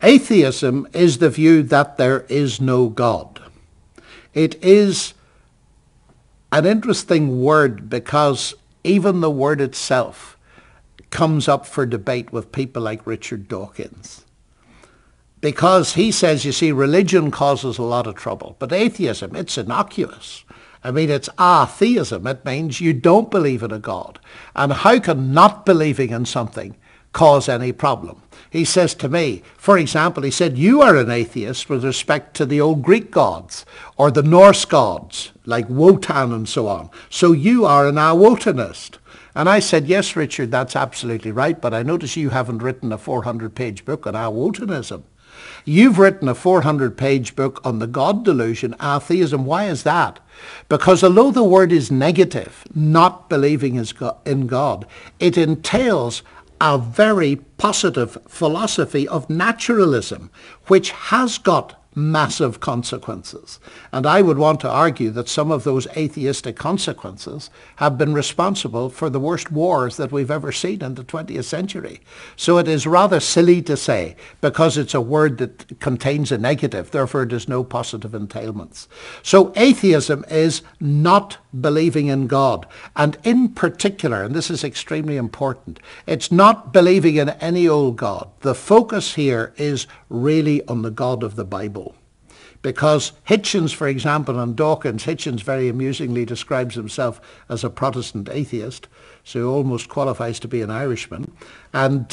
Atheism is the view that there is no God. It is an interesting word because even the word itself comes up for debate with people like Richard Dawkins. Because he says, you see, religion causes a lot of trouble, but atheism, it's innocuous. I mean, it's atheism. It means you don't believe in a God. And how can not believing in something cause any problem? He says to me, for example, he said, you are an atheist with respect to the old Greek gods or the Norse gods, like Wotan and so on. So you are an Awotanist. And I said, yes, Richard, that's absolutely right, but I notice you haven't written a 400-page book on Awotanism. You've written a 400-page book on the God delusion, atheism. Why is that? Because although the word is negative, not believing in God, it entails a very positive philosophy of naturalism, which has got massive consequences. And I would want to argue that some of those atheistic consequences have been responsible for the worst wars that we've ever seen in the 20th century. So it is rather silly to say, because it's a word that contains a negative, therefore it has no positive entailments. So atheism is not believing in God. And in particular, and this is extremely important, it's not believing in any old God. The focus here is really on the God of the Bible. Because Hitchens, for example, and Dawkins, Hitchens very amusingly describes himself as a Protestant atheist, so he almost qualifies to be an Irishman. And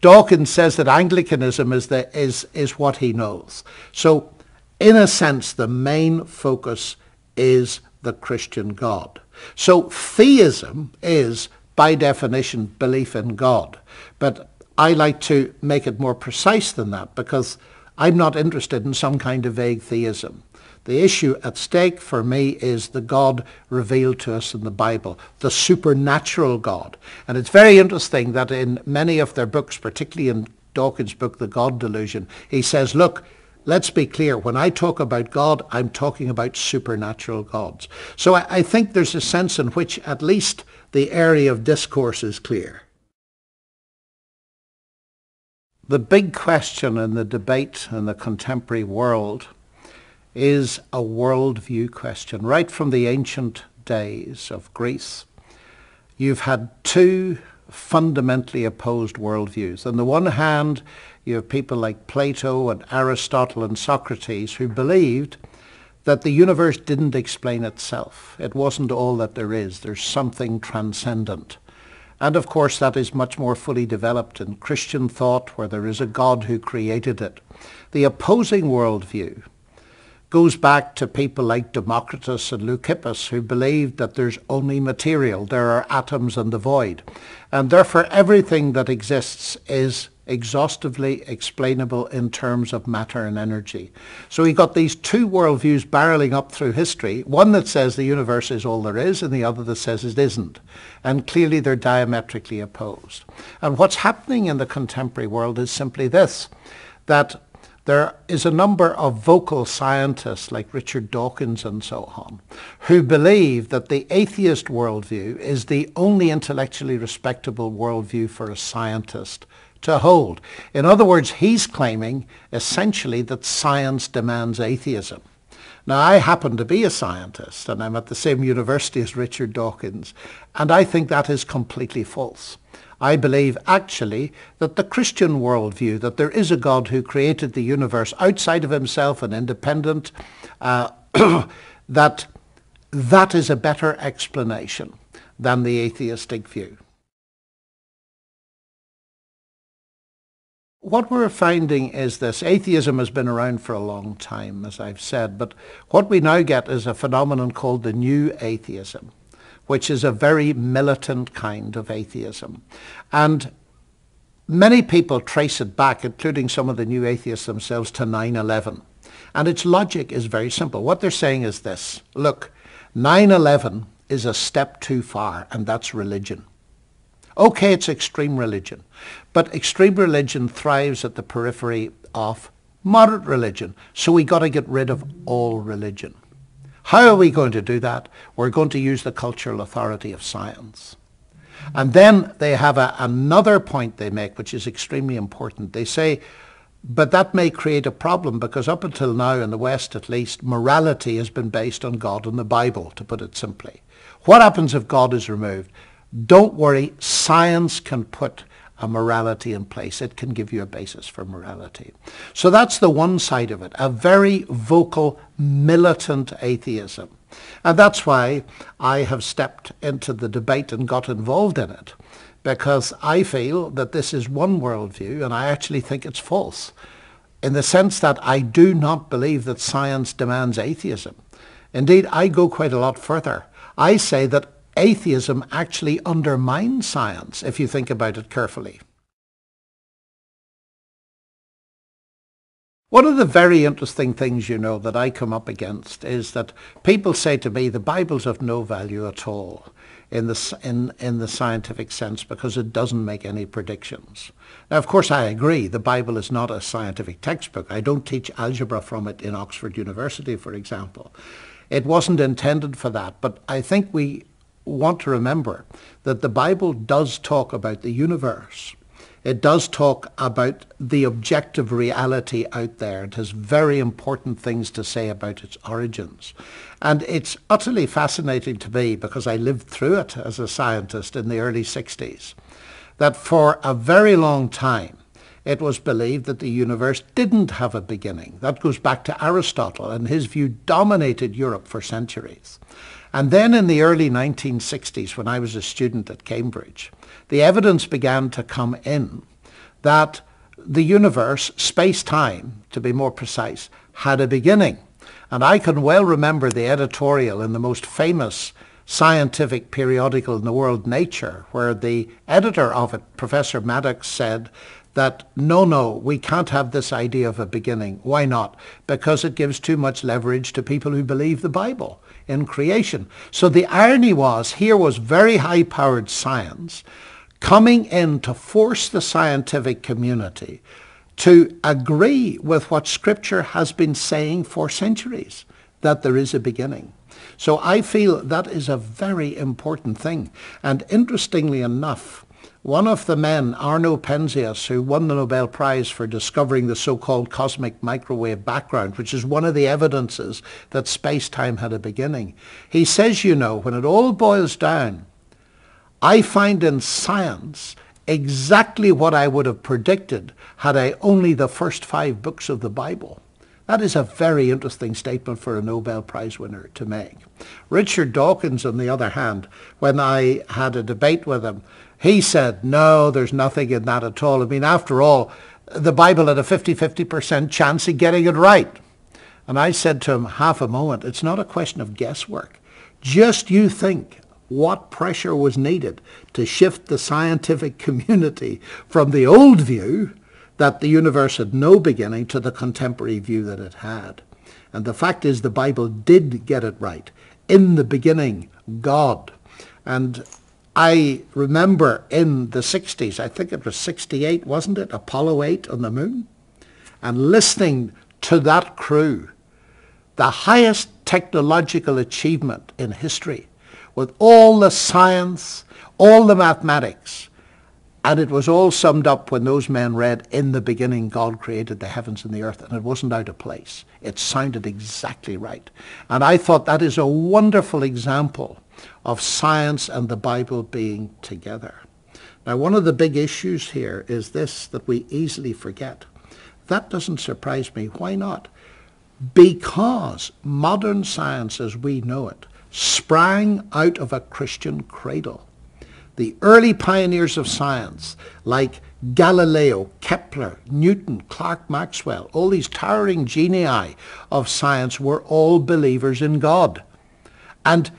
Dawkins says that Anglicanism is what he knows. So in a sense, the main focus is the Christian God. So theism is, by definition, belief in God. But I like to make it more precise than that, because I'm not interested in some kind of vague theism. The issue at stake for me is the God revealed to us in the Bible, the supernatural God. And it's very interesting that in many of their books, particularly in Dawkins' book, The God Delusion, he says, look, let's be clear, when I talk about God, I'm talking about supernatural gods. So I think there's a sense in which at least the area of discourse is clear. The big question in the debate in the contemporary world is a worldview question. Right from the ancient days of Greece, you've had two fundamentally opposed worldviews. On the one hand, you have people like Plato and Aristotle and Socrates who believed that the universe didn't explain itself. It wasn't all that there is. There's something transcendent. And of course that is much more fully developed in Christian thought, where there is a God who created it. The opposing worldview goes back to people like Democritus and Leucippus, who believed that there's only material, there are atoms and the void. And therefore everything that exists is exhaustively explainable in terms of matter and energy. So we got these two worldviews barreling up through history, one that says the universe is all there is and the other that says it isn't. And clearly they're diametrically opposed. And what's happening in the contemporary world is simply this, that there is a number of vocal scientists like Richard Dawkins and so on, who believe that the atheist worldview is the only intellectually respectable worldview for a scientist to hold. In other words, he's claiming essentially that science demands atheism. Now, I happen to be a scientist, and I'm at the same university as Richard Dawkins, and I think that is completely false. I believe actually that the Christian worldview, that there is a God who created the universe outside of himself and independent, that is a better explanation than the atheistic view. What we're finding is this. Atheism has been around for a long time, as I've said, but what we now get is a phenomenon called the new atheism, which is a very militant kind of atheism. And many people trace it back, including some of the new atheists themselves, to 9/11. And its logic is very simple. What they're saying is this: look, 9/11 is a step too far, and that's religion. Okay, it's extreme religion, but extreme religion thrives at the periphery of moderate religion, so we got to get rid of all religion. How are we going to do that? We're going to use the cultural authority of science. And then they have another point they make, which is extremely important. They say But that may create a problem because up until now, in the West at least, morality has been based on God and the Bible, to put it simply. What happens if God is removed? Don't worry, science can put a morality in place. It can give you a basis for morality. So that's the one side of it, a very vocal, militant atheism. And that's why I have stepped into the debate and got involved in it, because I feel that this is one worldview and I actually think it's false, in the sense that I do not believe that science demands atheism. Indeed, I go quite a lot further. I say that atheism actually undermines science, if you think about it carefully. One of the very interesting things, that I come up against is that people say to me the Bible's of no value at all in the scientific sense because it doesn't make any predictions. Now, of course, I agree. The Bible is not a scientific textbook. I don't teach algebra from it in Oxford University, for example. It wasn't intended for that, but I think we want to remember that the Bible does talk about the universe. It does talk about the objective reality out there. It has very important things to say about its origins. And it's utterly fascinating to me, because I lived through it as a scientist in the early 60s, that for a very long time it was believed that the universe didn't have a beginning. That goes back to Aristotle, and his view dominated Europe for centuries. And then in the early 1960s, when I was a student at Cambridge, the evidence began to come in that the universe, space-time, to be more precise, had a beginning. And I can well remember the editorial in the most famous scientific periodical in the world, Nature, where the editor of it, Professor Maddox, said that no, we can't have this idea of a beginning. Why not? Because it gives too much leverage to people who believe the Bible in creation. So the irony was, here was very high-powered science coming in to force the scientific community to agree with what Scripture has been saying for centuries, that there is a beginning. So I feel that is a very important thing. And interestingly enough, one of the men, Arno Penzias, who won the Nobel Prize for discovering the so-called cosmic microwave background, which is one of the evidences that space-time had a beginning, he says, when it all boils down, I find in science exactly what I would have predicted had I only the first 5 books of the Bible. That is a very interesting statement for a Nobel Prize winner to make. Richard Dawkins, on the other hand, when I had a debate with him, he said, no, there's nothing in that at all. I mean, after all, the Bible had a 50% chance of getting it right. And I said to him, half a moment, it's not a question of guesswork. Just you think what pressure was needed to shift the scientific community from the old view that the universe had no beginning to the contemporary view that it had. And the fact is, the Bible did get it right. In the beginning, God. And I remember in the 60s, I think it was 68, wasn't it? Apollo 8 on the moon. And listening to that crew, the highest technological achievement in history, with all the science, all the mathematics. And it was all summed up when those men read, in the beginning God created the heavens and the earth, and it wasn't out of place. It sounded exactly right. And I thought that is a wonderful example of science and the Bible being together. Now, one of the big issues here is this, that we easily forget. That doesn't surprise me. Why not? Because modern science as we know it sprang out of a Christian cradle. The early pioneers of science, like Galileo, Kepler, Newton, Clerk Maxwell, all these towering genii of science were all believers in God. And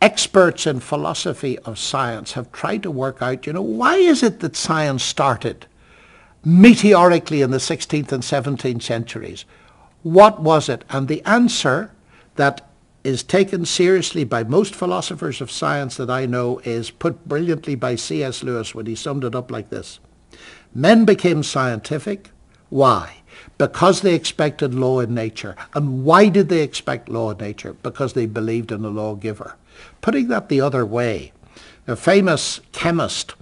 experts in philosophy of science have tried to work out, why is it that science started meteorically in the 16th and 17th centuries? What was it? And the answer that is taken seriously by most philosophers of science that I know is put brilliantly by C.S. Lewis when he summed it up like this. Men became scientific. Why? Because they expected law in nature. And why did they expect law in nature? Because they believed in a lawgiver. Putting that the other way, a famous chemist,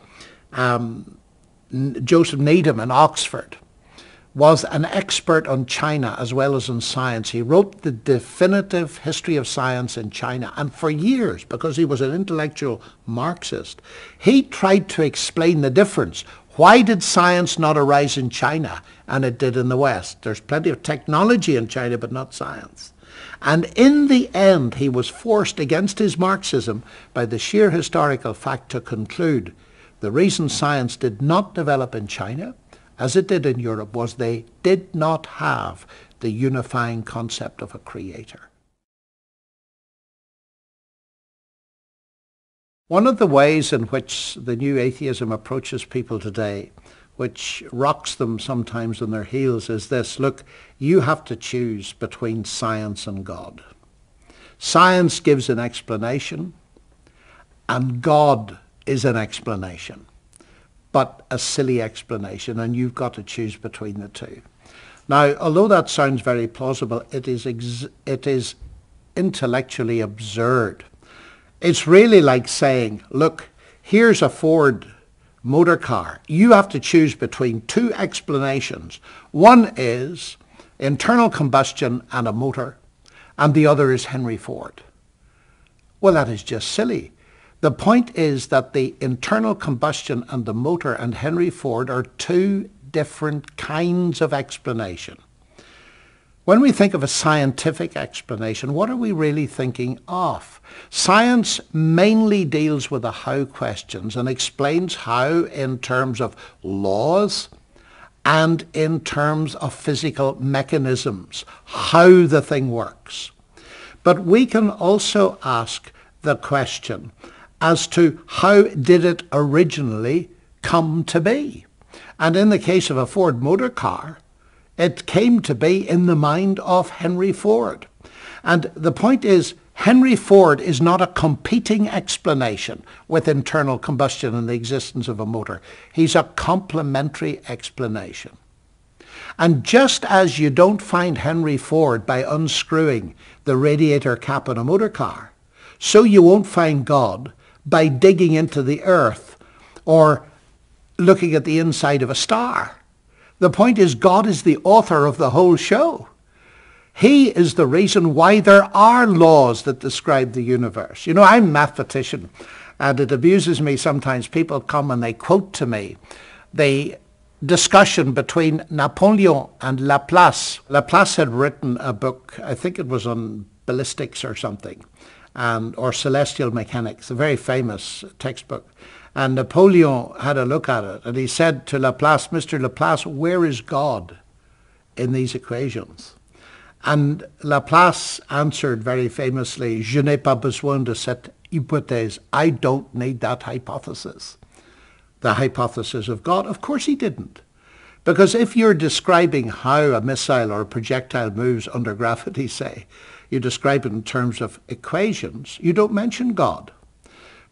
Joseph Needham in Oxford, was an expert on China as well as on science. He wrote the definitive history of science in China, and for years, because he was an intellectual Marxist, he tried to explain the difference. Why did science not arise in China and it did in the West? There's plenty of technology in China, but not science. And in the end, he was forced against his Marxism by the sheer historical fact to conclude the reason science did not develop in China, as it did in Europe, was they did not have the unifying concept of a creator. One of the ways in which the new atheism approaches people today, which rocks them sometimes on their heels, is this: look, you have to choose between science and God. Science gives an explanation, and God is an explanation, but a silly explanation, and you've got to choose between the two. Now, although that sounds very plausible, it is intellectually absurd. It's really like saying, look, here's a Ford motor car. You have to choose between two explanations. One is internal combustion and a motor, and the other is Henry Ford. Well, that is just silly. The point is that the internal combustion and the motor and Henry Ford are two different kinds of explanation. When we think of a scientific explanation, what are we really thinking of? Science mainly deals with the how questions and explains how in terms of laws and in terms of physical mechanisms, how the thing works. But we can also ask the question as to how did it originally come to be? And in the case of a Ford motor car, it came to be in the mind of Henry Ford. And the point is, Henry Ford is not a competing explanation with internal combustion and the existence of a motor. He's a complementary explanation. And just as you don't find Henry Ford by unscrewing the radiator cap on a motor car, so you won't find God by digging into the earth or looking at the inside of a star. The point is, God is the author of the whole show. He is the reason why there are laws that describe the universe. You know, I'm a mathematician, and it amuses me sometimes. People come and they quote to me the discussion between Napoleon and Laplace. Laplace had written a book, I think it was on ballistics or something, or celestial mechanics, a very famous textbook. And Napoleon had a look at it, and he said to Laplace, Mr. Laplace, where is God in these equations? And Laplace answered very famously, Je n'ai pas besoin de cette hypothèse. I don't need that hypothesis. The hypothesis of God? Of course he didn't. Because if you're describing how a missile or a projectile moves under gravity, say, you describe it in terms of equations, you don't mention God.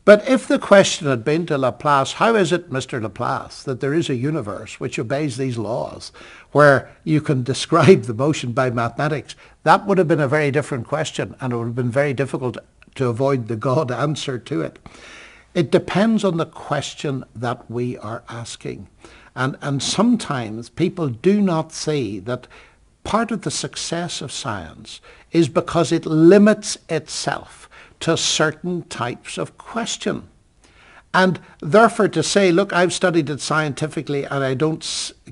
But if the question had been to Laplace, how is it, Mr. Laplace, that there is a universe which obeys these laws, where you can describe the motion by mathematics, that would have been a very different question, and it would have been very difficult to avoid the God answer to it. It depends on the question that we are asking. And sometimes people do not see that part of the success of science is because it limits itself to certain types of question. And therefore to say, look, I've studied it scientifically and I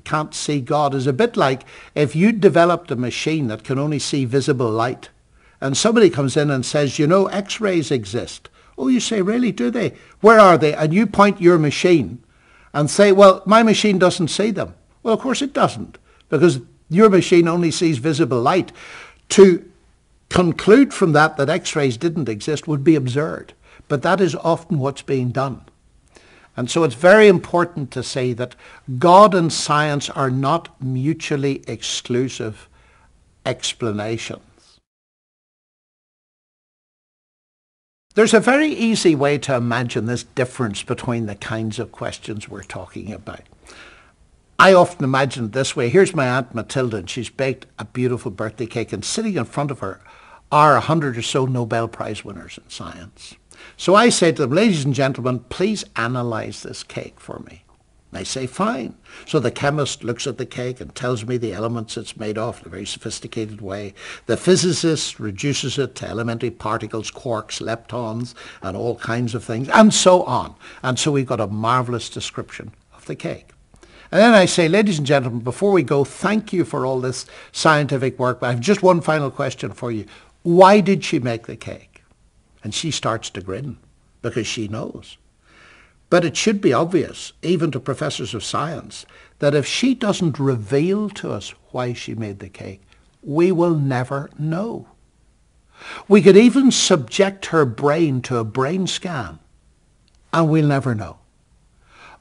can't see God, is a bit like if you developed a machine that can only see visible light, and somebody comes in and says, you know, X-rays exist. Oh, you say, really, do they? Where are they? And you point your machine and say, well, my machine doesn't see them. Well, of course it doesn't, because your machine only sees visible light. To conclude from that X-rays didn't exist would be absurd, but that is often what's being done. And so it's very important to say that God and science are not mutually exclusive explanations. There's a very easy way to imagine this difference between the kinds of questions we're talking about. I often imagine it this way. Here's my Aunt Matilda, and she's baked a beautiful birthday cake, and sitting in front of her are 100 or so Nobel Prize winners in science. So I say to them, ladies and gentlemen, please analyze this cake for me. I say, fine. So the chemist looks at the cake and tells me the elements it's made of in a very sophisticated way. The physicist reduces it to elementary particles, quarks, leptons, and all kinds of things, and so on. And so we've got a marvelous description of the cake. And then I say, ladies and gentlemen, before we go, thank you for all this scientific work. But I have just one final question for you. Why did she make the cake? And she starts to grin because she knows. But it should be obvious, even to professors of science, that if she doesn't reveal to us why she made the cake, we will never know. We could even subject her brain to a brain scan, and we'll never know.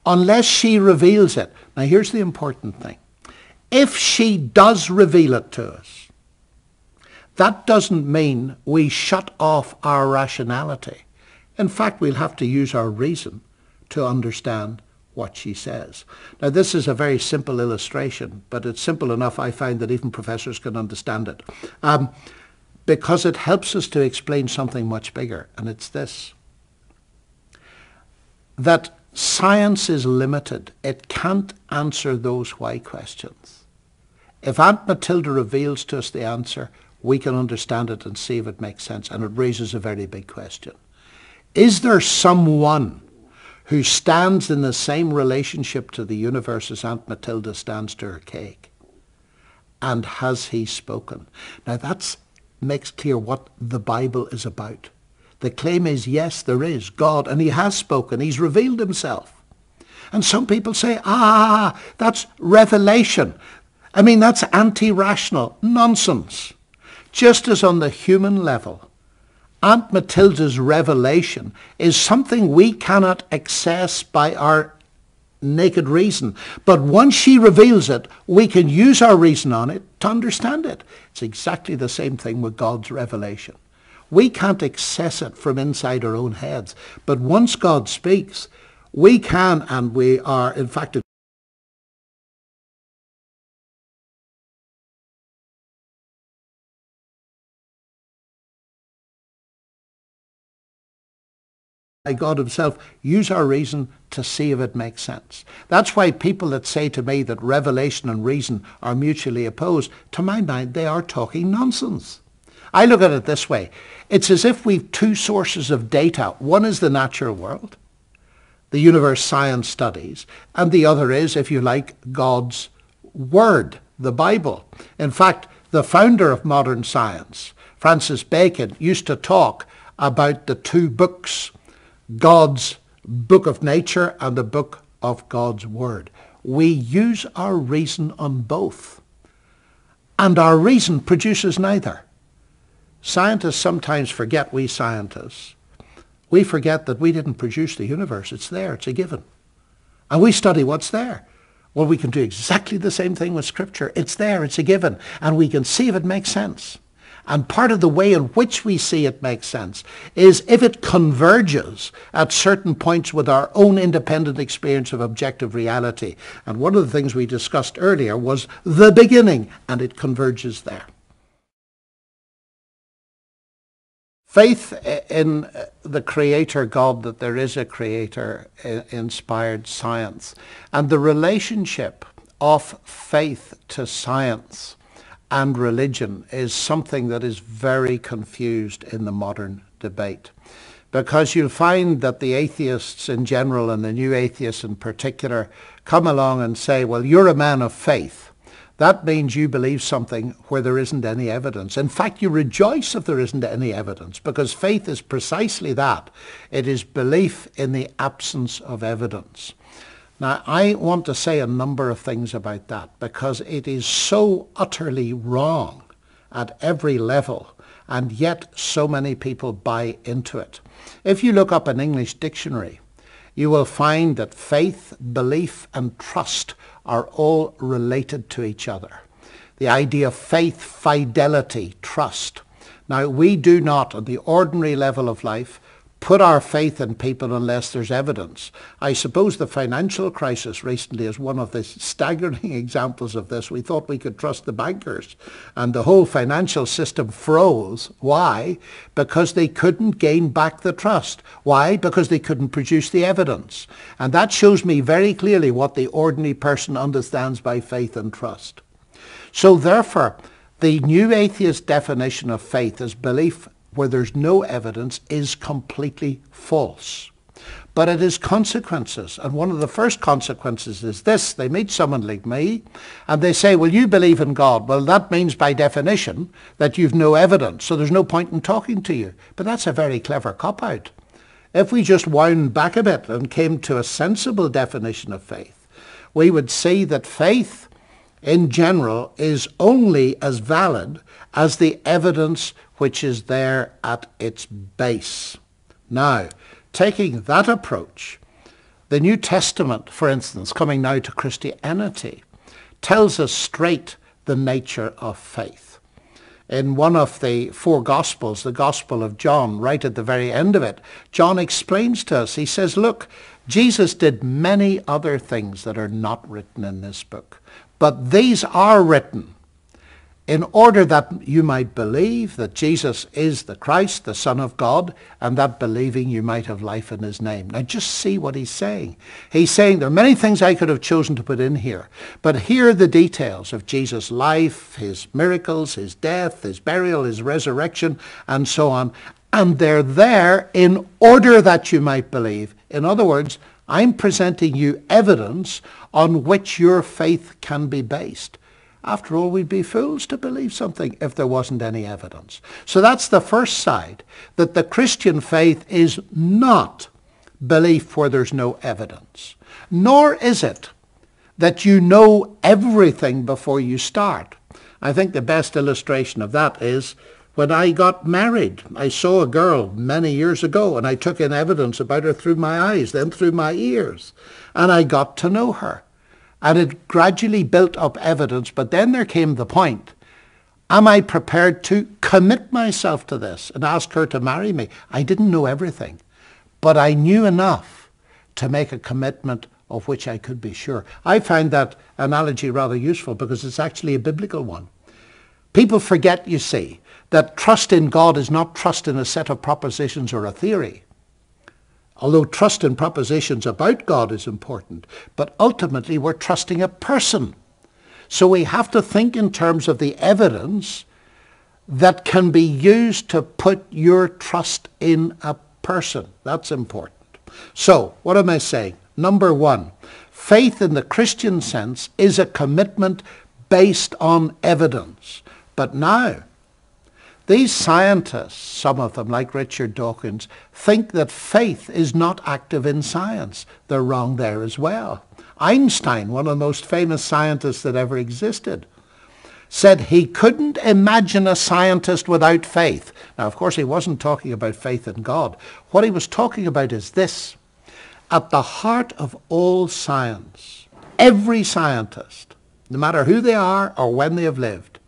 Unless she reveals it. Now here's the important thing. If she does reveal it to us, that doesn't mean we shut off our rationality. In fact, we'll have to use our reason to understand what she says. Now this is a very simple illustration, but it's simple enough I find that even professors can understand it. Because it helps us to explain something much bigger, and it's this. That science is limited. It can't answer those why questions. If Aunt Matilda reveals to us the answer, we can understand it and see if it makes sense, and it raises a very big question. Is there someone who stands in the same relationship to the universe as Aunt Matilda stands to her cake? And has he spoken? Now that makes clear what the Bible is about. The claim is, yes, there is God, and he has spoken. He's revealed himself. And some people say, that's revelation. I mean, that's anti-rational nonsense. Just as on the human level, Aunt Matilda's revelation is something we cannot access by our naked reason. But once she reveals it, we can use our reason on it to understand it. It's exactly the same thing with God's revelation. We can't access it from inside our own heads. But once God speaks, we can, and we are, in fact, by God himself, use our reason to see if it makes sense. That's why people that say to me that revelation and reason are mutually opposed, to my mind, they are talking nonsense. I look at it this way. It's as if we've two sources of data. One is the natural world, the universe science studies, and the other is, if you like, God's word, the Bible. In fact, the founder of modern science, Francis Bacon, used to talk about the two books, God's book of nature and the book of God's word. We use our reason on both, and our reason produces neither. Scientists sometimes forget, we scientists, we forget that we didn't produce the universe. It's there, it's a given. And we study what's there. Well, we can do exactly the same thing with Scripture. It's there, it's a given, and we can see if it makes sense. And part of the way in which we see it makes sense is if it converges at certain points with our own independent experience of objective reality. And one of the things we discussed earlier was the beginning, and it converges there. Faith in the Creator God, that there is a Creator, inspired science. And the relationship of faith to science and religion is something that is very confused in the modern debate. Because you'll find that the atheists in general and the new atheists in particular come along and say, well, you're a man of faith. That means you believe something where there isn't any evidence. In fact, you rejoice if there isn't any evidence, because faith is precisely that. It is belief in the absence of evidence. Now, I want to say a number of things about that, because it is so utterly wrong at every level, and yet so many people buy into it. If you look up an English dictionary, you will find that faith, belief, and trust are all related to each other. The idea of faith, fidelity, trust. Now, we do not, on the ordinary level of life, put our faith in people unless there's evidence. I suppose the financial crisis recently is one of the staggering examples of this. We thought we could trust the bankers, and the whole financial system froze. Why? Because they couldn't gain back the trust. Why? Because they couldn't produce the evidence. And that shows me very clearly what the ordinary person understands by faith and trust. So therefore, the new atheist definition of faith as belief where there's no evidence is completely false. But it has consequences. And one of the first consequences is this. They meet someone like me and they say, well, you believe in God. Well, that means by definition that you've no evidence. So there's no point in talking to you. But that's a very clever cop-out. If we just wound back a bit and came to a sensible definition of faith, we would see that faith in general is only as valid as the evidence which is there at its base. Now, taking that approach, the New Testament, for instance, coming now to Christianity, tells us straight the nature of faith. In one of the four Gospels, the Gospel of John, right at the very end of it, John explains to us, he says, look, Jesus did many other things that are not written in this book, but these are written in order that you might believe that Jesus is the Christ, the Son of God, and that believing you might have life in his name. Now just see what he's saying. He's saying there are many things I could have chosen to put in here, but here are the details of Jesus' life, his miracles, his death, his burial, his resurrection, and so on. And they're there in order that you might believe. In other words, I'm presenting you evidence on which your faith can be based. After all, we'd be fools to believe something if there wasn't any evidence. So that's the first side, that the Christian faith is not belief where there's no evidence. Nor is it that you know everything before you start. I think the best illustration of that is when I got married. I saw a girl many years ago and I took in evidence about her through my eyes, then through my ears, and I got to know her. And it gradually built up evidence, but then there came the point, am I prepared to commit myself to this and ask her to marry me? I didn't know everything, but I knew enough to make a commitment of which I could be sure. I find that analogy rather useful because it's actually a biblical one. People forget, you see, that trust in God is not trust in a set of propositions or a theory. Although trust in propositions about God is important, but ultimately we're trusting a person. So we have to think in terms of the evidence that can be used to put your trust in a person. That's important. So, what am I saying? Number one, faith in the Christian sense is a commitment based on evidence. But now, these scientists, some of them like Richard Dawkins, think that faith is not active in science. They're wrong there as well. Einstein, one of the most famous scientists that ever existed, said he couldn't imagine a scientist without faith. Now, of course, he wasn't talking about faith in God. What he was talking about is this. At the heart of all science, every scientist, no matter who they are or when they have lived,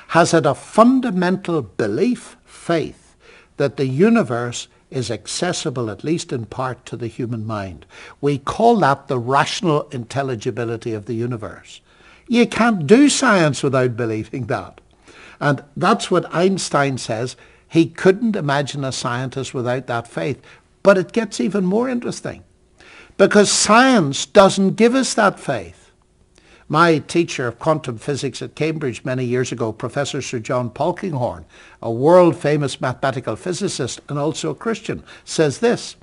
has had a fundamental belief, faith, that the universe is accessible, at least in part, to the human mind. We call that the rational intelligibility of the universe. You can't do science without believing that. And that's what Einstein says. He couldn't imagine a scientist without that faith. But it gets even more interesting, because science doesn't give us that faith. My teacher of quantum physics at Cambridge many years ago, Professor Sir John Polkinghorne, a world-famous mathematical physicist and also a Christian, says this: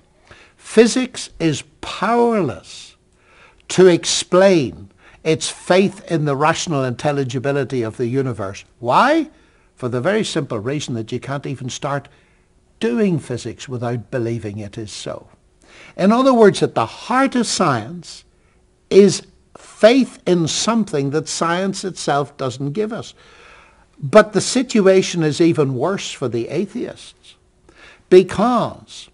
physics is powerless to explain its faith in the rational intelligibility of the universe. Why? For the very simple reason that you can't even start doing physics without believing it is so. In other words, at the heart of science is faith in something that science itself doesn't give us. But the situation is even worse for the atheists, because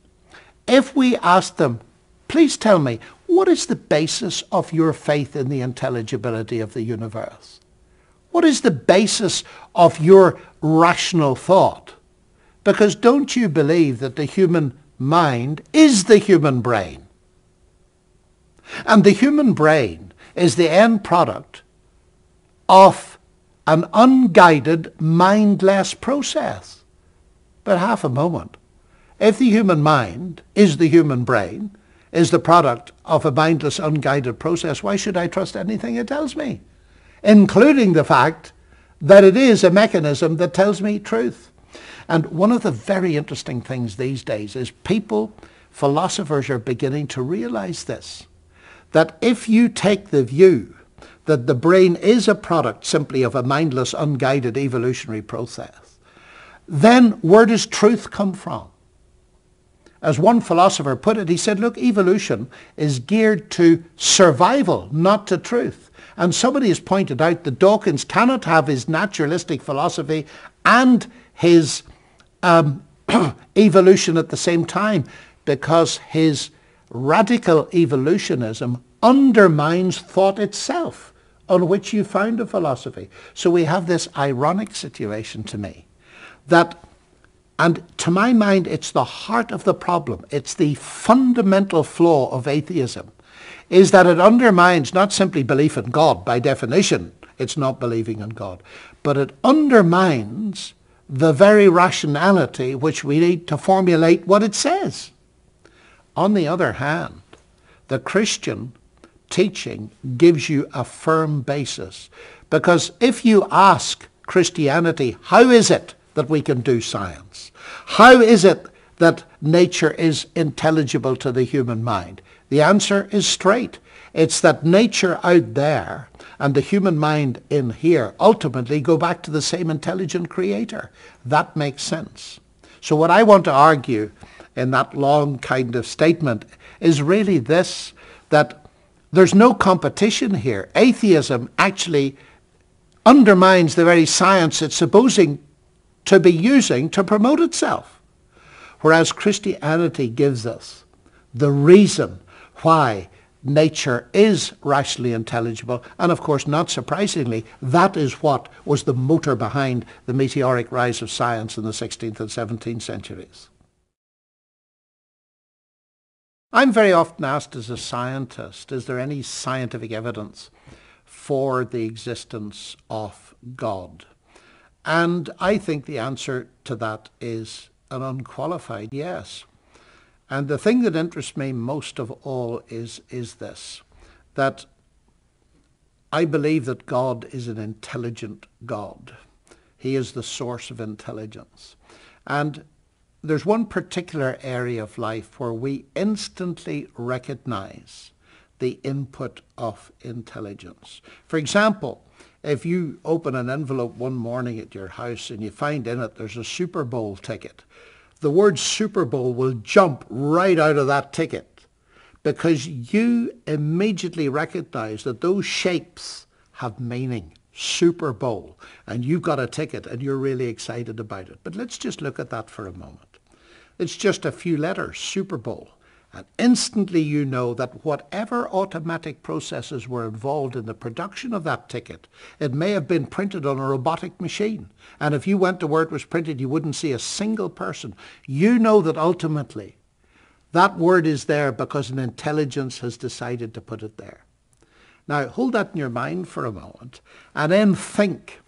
if we ask them, please tell me, what is the basis of your faith in the intelligibility of the universe? What is the basis of your rational thought? Because don't you believe that the human mind is the human brain. And the human brain is the end product of an unguided, mindless process. But half a moment. If the human mind is the human brain, is the product of a mindless, unguided process, why should I trust anything it tells me? Including the fact that it is a mechanism that tells me truth. And one of the very interesting things these days is philosophers are beginning to realize this, that if you take the view that the brain is a product simply of a mindless, unguided evolutionary process, then where does truth come from? As one philosopher put it, he said, look, evolution is geared to survival, not to truth. And somebody has pointed out that Dawkins cannot have his naturalistic philosophy and his evolution at the same time, because his radical evolutionism undermines thought itself, on which you found a philosophy. So we have this ironic situation to me, that, and to my mind, it's the heart of the problem. It's the fundamental flaw of atheism, is that it undermines not simply belief in God. By definition, it's not believing in God, but it undermines the very rationality which we need to formulate what it says. On the other hand, the Christian teaching gives you a firm basis, because if you ask Christianity, how is it that we can do science? How is it that nature is intelligible to the human mind? The answer is straight. It's that nature out there and the human mind in here ultimately go back to the same intelligent creator. That makes sense. So what I want to argue in that long kind of statement is really this, that there's no competition here. Atheism actually undermines the very science it's supposing to be using to promote itself, whereas Christianity gives us the reason why nature is rationally intelligible. And of course, not surprisingly, that is what was the motor behind the meteoric rise of science in the 16th and 17th centuries. I'm very often asked as a scientist, is there any scientific evidence for the existence of God? And I think the answer to that is an unqualified yes. And the thing that interests me most of all is this, that I believe that God is an intelligent God. He is the source of intelligence. And there's one particular area of life where we instantly recognize the input of intelligence. For example, if you open an envelope one morning at your house and you find in it there's a Super Bowl ticket, the word Super Bowl will jump right out of that ticket, because you immediately recognize that those shapes have meaning. Super Bowl, and you've got a ticket and you're really excited about it. But let's just look at that for a moment. It's just a few letters, Super Bowl. And instantly you know that whatever automatic processes were involved in the production of that ticket, it may have been printed on a robotic machine. And if you went to where it was printed, you wouldn't see a single person. You know that ultimately that word is there because an intelligence has decided to put it there. Now, hold that in your mind for a moment, and then think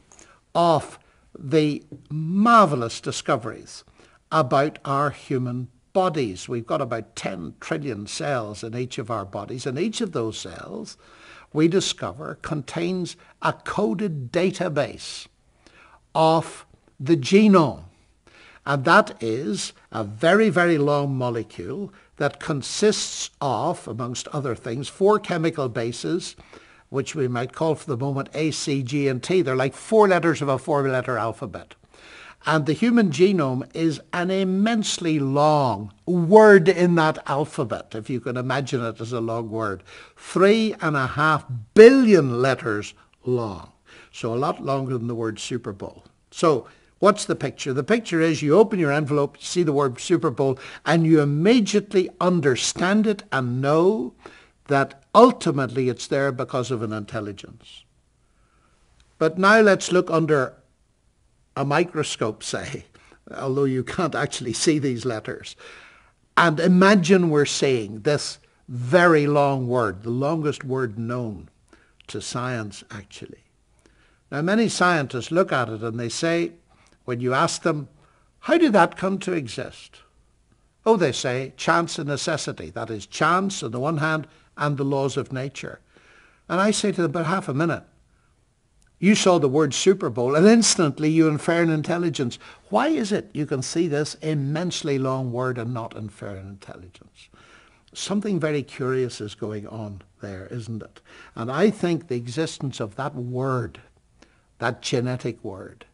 of the marvelous discoveries about our human bodies. We've got about 10 trillion cells in each of our bodies, and each of those cells, we discover, contains a coded database of the genome. And that is a very, very long molecule that consists of, amongst other things, 4 chemical bases, which we might call for the moment A, C, G, and T. They're like 4 letters of a 4-letter alphabet. And the human genome is an immensely long word in that alphabet, if you can imagine it as a long word. 3.5 billion letters long. So a lot longer than the word Super Bowl. So what's the picture? The picture is you open your envelope, you see the word Super Bowl, and you immediately understand it and know that ultimately it's there because of an intelligence. But now let's look under a microscope, say, although you can't actually see these letters, And imagine we're saying this very long word, the longest word known to science actually. Now many scientists look at it and they say, when you ask them, how did that come to exist? Oh, they say, chance and necessity. That is chance on the one hand and the laws of nature. And I say to them, but half a minute. You saw the word Super Bowl and instantly you infer an intelligence. Why is it you can see this immensely long word and not infer an intelligence? Something very curious is going on there, isn't it? And I think the existence of that word, that genetic word,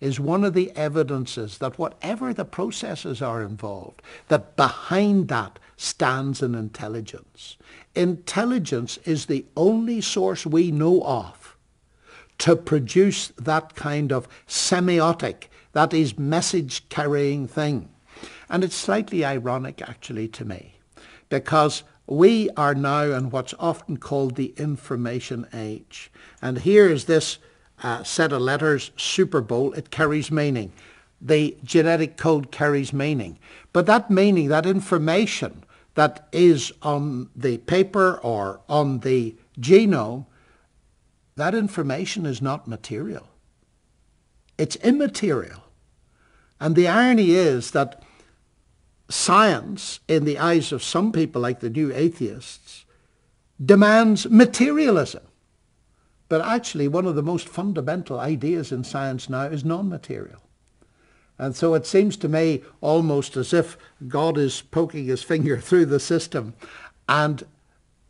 is one of the evidences that whatever the processes are involved, that behind that stands an intelligence. Intelligence is the only source we know of to produce that kind of semiotic, that is message-carrying thing. And it's slightly ironic actually to me, because we are now in what's often called the information age. And here is this set of letters, Super Bowl. It carries meaning. The genetic code carries meaning. But that meaning, that information that is on the paper or on the genome, that information is not material. It's immaterial. And the irony is that science, in the eyes of some people like the new atheists, demands materialism. But actually, one of the most fundamental ideas in science now is non-material. And so it seems to me almost as if God is poking his finger through the system and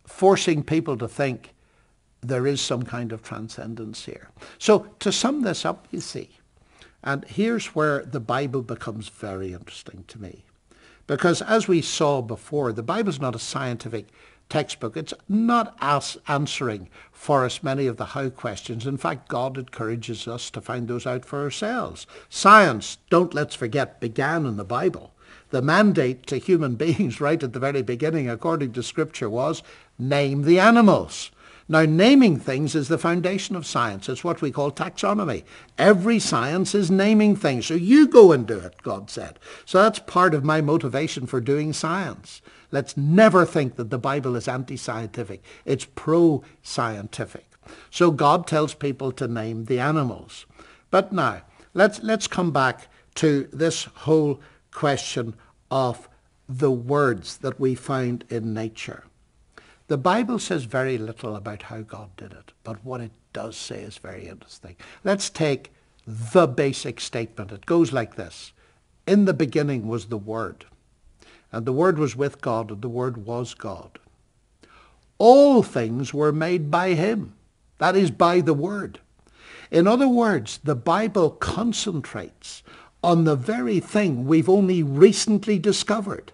forcing people to think there is some kind of transcendence here. So to sum this up, you see, and here's where the Bible becomes very interesting to me. Because as we saw before, the Bible's not a scientific textbook. It's not us answering for us many of the how questions. In fact, God encourages us to find those out for ourselves. Science, let's forget, began in the Bible. The mandate to human beings right at the very beginning, according to Scripture, was name the animals. Now, naming things is the foundation of science. It's what we call taxonomy. Every science is naming things. So you go and do it, God said. So that's part of my motivation for doing science. Let's never think that the Bible is anti-scientific. It's pro-scientific. So God tells people to name the animals. But now, let's come back to this whole question of the words that we find in nature. The Bible says very little about how God did it, but what it does say is very interesting. Let's take the basic statement. It goes like this. In the beginning was the Word, and the Word was with God, and the Word was God. All things were made by him, that is, by the Word. In other words, the Bible concentrates on the very thing we've only recently discovered.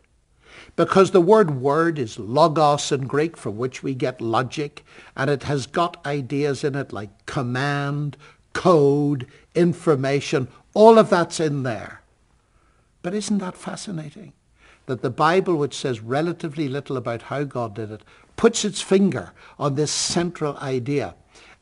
Because the word is logos in Greek, from which we get logic, and it has got ideas in it like command, code, information, all of that's in there. But isn't that fascinating? That the Bible, which says relatively little about how God did it, puts its finger on this central idea.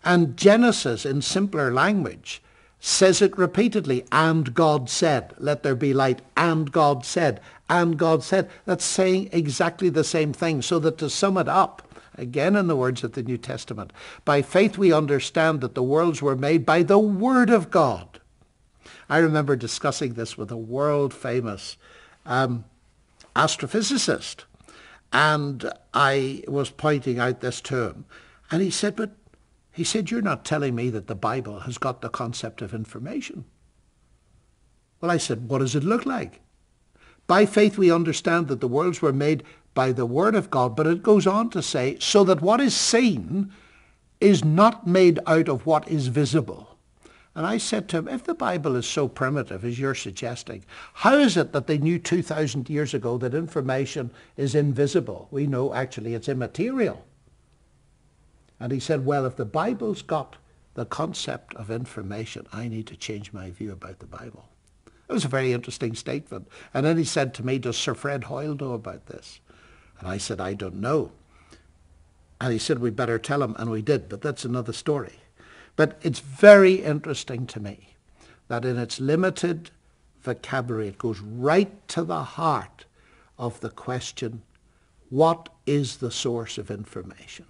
And Genesis, in simpler language, says it repeatedly, and God said, let there be light, and God said, and God said. That's saying exactly the same thing. So that to sum it up, again in the words of the New Testament, by faith we understand that the worlds were made by the Word of God. I remember discussing this with a world-famous astrophysicist, and I was pointing out this to him, and he said, you're not telling me that the Bible has got the concept of information. Well, I said, what does it look like? By faith we understand that the worlds were made by the Word of God, but it goes on to say, so that what is seen is not made out of what is visible. And I said to him, if the Bible is so primitive as you're suggesting, how is it that they knew 2,000 years ago that information is invisible? We know actually it's immaterial. And he said, well, if the Bible's got the concept of information, I need to change my view about the Bible. It was a very interesting statement. And then he said to me, does Sir Fred Hoyle know about this? And I said, I don't know. And he said, we'd better tell him. And we did, but that's another story. But it's very interesting to me that in its limited vocabulary, it goes right to the heart of the question, what is the source of information?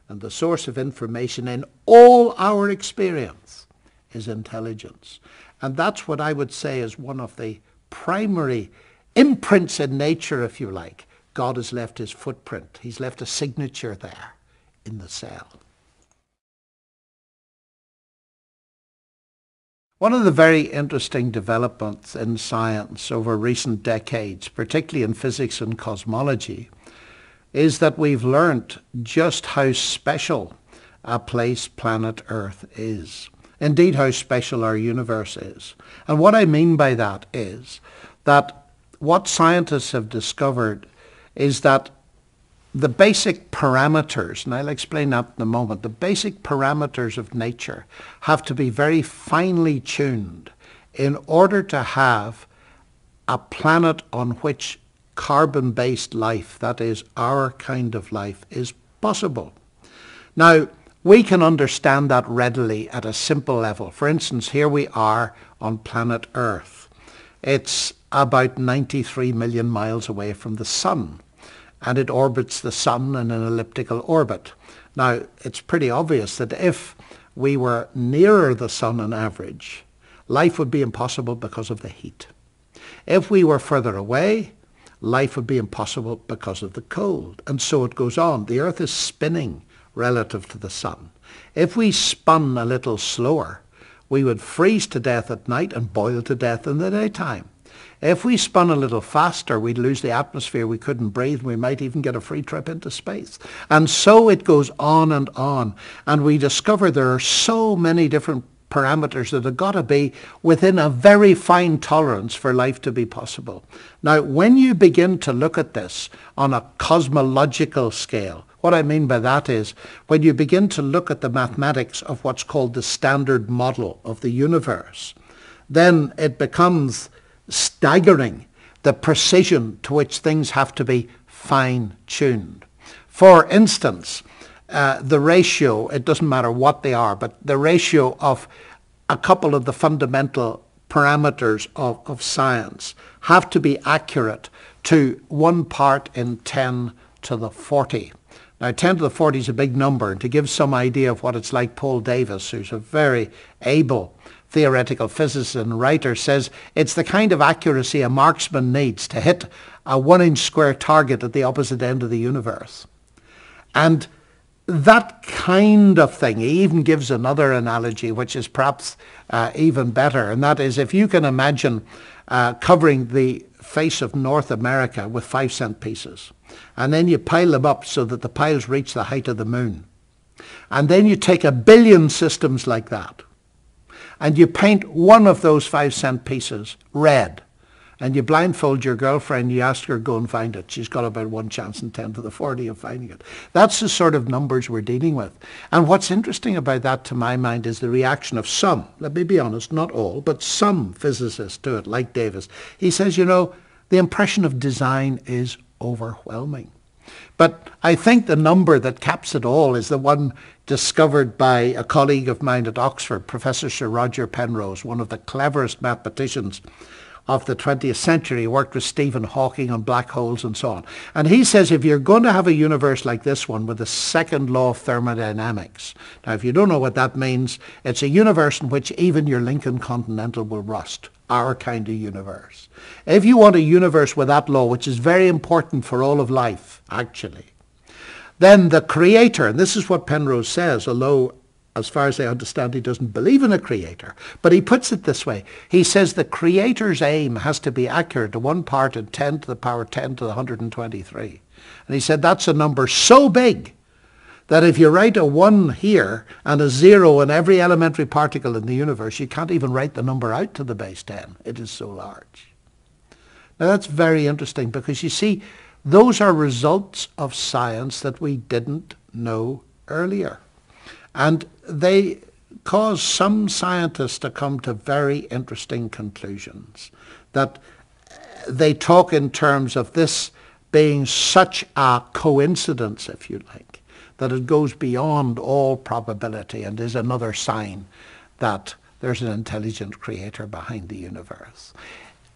And the source of information in all our experience is intelligence. And that's what I would say is one of the primary imprints in nature, if you like. God has left his footprint. He's left a signature there in the cell. One of the very interesting developments in science over recent decades, particularly in physics and cosmology, is that we've learnt just how special a place planet Earth is. Indeed, how special our universe is. And what I mean by that is that what scientists have discovered is that the basic parameters, and I'll explain that in a moment, the basic parameters of nature have to be very finely tuned in order to have a planet on which carbon-based life, that is our kind of life, is possible. Now, we can understand that readily at a simple level. For instance, here we are on planet Earth. It's about 93 million miles away from the sun, and it orbits the sun in an elliptical orbit. Now, it's pretty obvious that if we were nearer the sun on average, life would be impossible because of the heat. If we were further away, life would be impossible because of the cold. And so it goes on. The Earth is spinning relative to the sun. If we spun a little slower, we would freeze to death at night and boil to death in the daytime. If we spun a little faster, we'd lose the atmosphere, we couldn't breathe, we might even get a free trip into space. And so it goes on, and we discover there are so many different parameters that have got to be within a very fine tolerance for life to be possible. Now, when you begin to look at this on a cosmological scale, what I mean by that is when you begin to look at the mathematics of what's called the standard model of the universe, then it becomes staggering the precision to which things have to be fine-tuned. For instance, the ratio, it doesn't matter what they are, but the ratio of a couple of the fundamental parameters of science have to be accurate to 1 part in 10 to the 40. Now, 10 to the 40 is a big number. And to give some idea of what it's like, Paul Davies, who's a very able theoretical physicist and writer, says it's the kind of accuracy a marksman needs to hit a 1-inch square target at the opposite end of the universe. And that kind of thing, he even gives another analogy which is perhaps even better, and that is if you can imagine covering the face of North America with 5-cent pieces, and then you pile them up so that the piles reach the height of the moon, and then you take 1 billion systems like that, and you paint one of those 5-cent pieces red, and you blindfold your girlfriend, you ask her to go and find it. She's got about 1 chance in 10 to the 40 of finding it. That's the sort of numbers we're dealing with. And what's interesting about that, to my mind, is the reaction of some, let me be honest, not all, but some physicists to it, like Davis. He says, you know, the impression of design is overwhelming. But I think the number that caps it all is the one discovered by a colleague of mine at Oxford, Professor Sir Roger Penrose, one of the cleverest mathematicians of the 20th century. He worked with Stephen Hawking on black holes and so on. And he says if you're going to have a universe like this one with the second law of thermodynamics, now if you don't know what that means, it's a universe in which even your Lincoln Continental will rust, our kind of universe. If you want a universe with that law, which is very important for all of life, actually, then the creator, and this is what Penrose says, although as far as I understand, he doesn't believe in a creator. But he puts it this way. He says the creator's aim has to be accurate to 1 part in 10 to the power 10 to the 123. And he said that's a number so big that if you write a 1 here and a 0 in every elementary particle in the universe, you can't even write the number out to the base 10. It is so large. Now that's very interesting because you see, those are results of science that we didn't know earlier. And they cause some scientists to come to very interesting conclusions, that they talk in terms of this being such a coincidence, if you like, that it goes beyond all probability and is another sign that there's an intelligent creator behind the universe.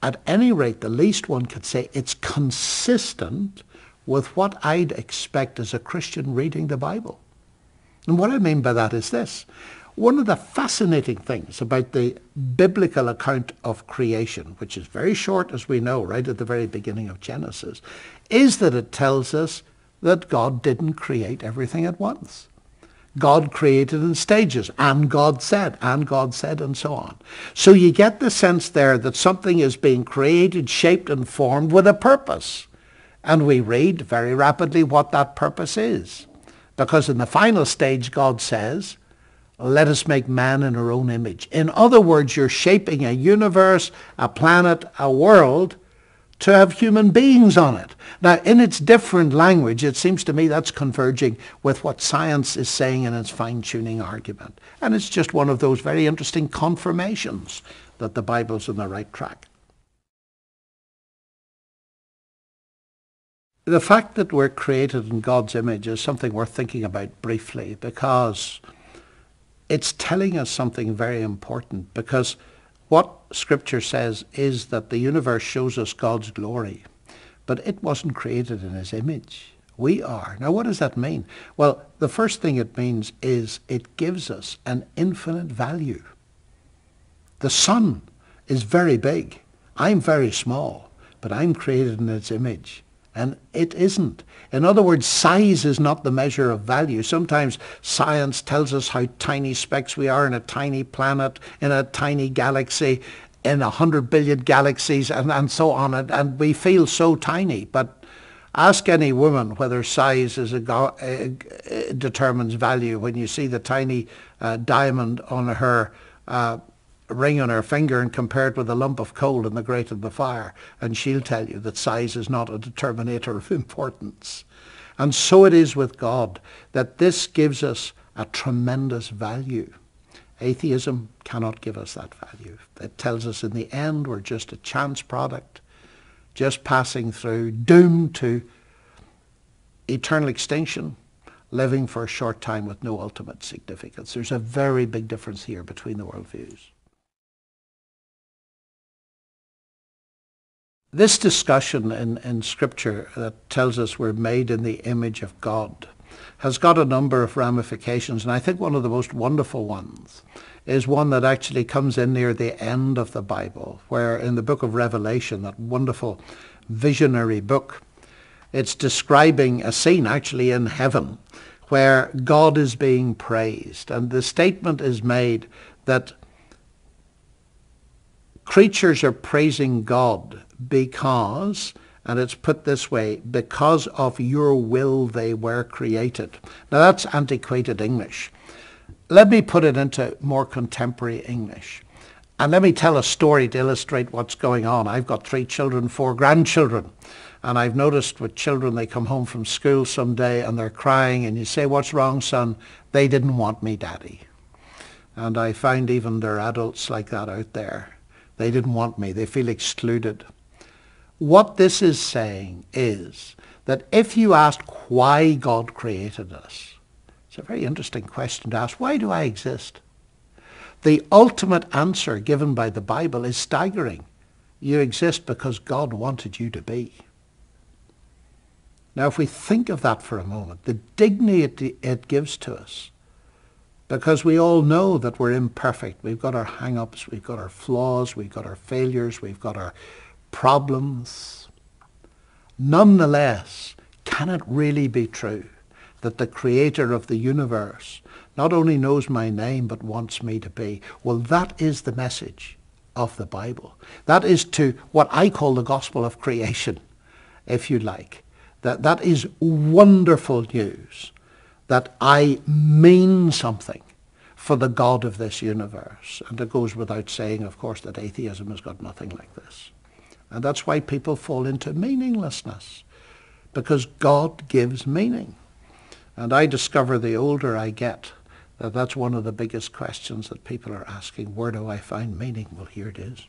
at any rate, the least one could say, it's consistent with what I'd expect as a Christian reading the Bible. And what I mean by that is this. One of the fascinating things about the biblical account of creation, which is very short, as we know, right at the very beginning of Genesis, is that it tells us that God didn't create everything at once. God created in stages, and God said, and so on. So you get the sense there that something is being created, shaped, and formed with a purpose. And we read very rapidly what that purpose is. Because in the final stage, God says, let us make man in our own image. In other words, you're shaping a universe, a planet, a world to have human beings on it. Now, in its different language, it seems to me that's converging with what science is saying in its fine-tuning argument. And it's just one of those very interesting confirmations that the Bible's on the right track. The fact that we're created in God's image is something worth thinking about briefly, because it's telling us something very important. Because what Scripture says is that the universe shows us God's glory, but it wasn't created in his image. We are. Now, what does that mean? Well, the first thing it means is it gives us an infinite value. The sun is very big. I'm very small, but I'm created in its image. And it isn't. In other words, size is not the measure of value. Sometimes science tells us how tiny specks we are in a tiny planet, in a tiny galaxy, in 100 billion galaxies, and so on. And we feel so tiny. But ask any woman whether size is determines value. When you see the tiny diamond on her ring on her finger and compare it with a lump of coal in the grate of the fire, and she'll tell you that size is not a determinator of importance. And so it is with God, that this gives us a tremendous value. Atheism cannot give us that value. It tells us in the end we're just a chance product, just passing through, doomed to eternal extinction, living for a short time with no ultimate significance. There's a very big difference here between the worldviews. This discussion in Scripture that tells us we're made in the image of God has got a number of ramifications, and I think one of the most wonderful ones is one that actually comes in near the end of the Bible, where in the book of Revelation, that wonderful visionary book, it's describing a scene actually in heaven where God is being praised, and the statement is made that creatures are praising God because, and it's put this way, because of your will they were created. Now that's antiquated English. Let me put it into more contemporary English. And let me tell a story to illustrate what's going on. I've got 3 children, 4 grandchildren. And I've noticed with children, they come home from school someday and they're crying, and you say, what's wrong, son? They didn't want me, Daddy. And I find even there are adults like that out there. They didn't want me. They feel excluded. What this is saying is that if you ask why God created us, it's a very interesting question to ask. Why do I exist? The ultimate answer given by the Bible is staggering. You exist because God wanted you to be. Now, if we think of that for a moment, the dignity it gives to us, because we all know that we're imperfect. We've got our hang-ups, we've got our flaws, we've got our failures, we've got our problems. Nonetheless, can it really be true that the creator of the universe not only knows my name but wants me to be? Well, that is the message of the Bible. That is to what I call the gospel of creation, if you like. That is wonderful news, that I mean something for the God of this universe. And it goes without saying, of course, that atheism has got nothing like this. And that's why people fall into meaninglessness, because God gives meaning. And I discover the older I get that that's one of the biggest questions that people are asking. Where do I find meaning? Well, here it is.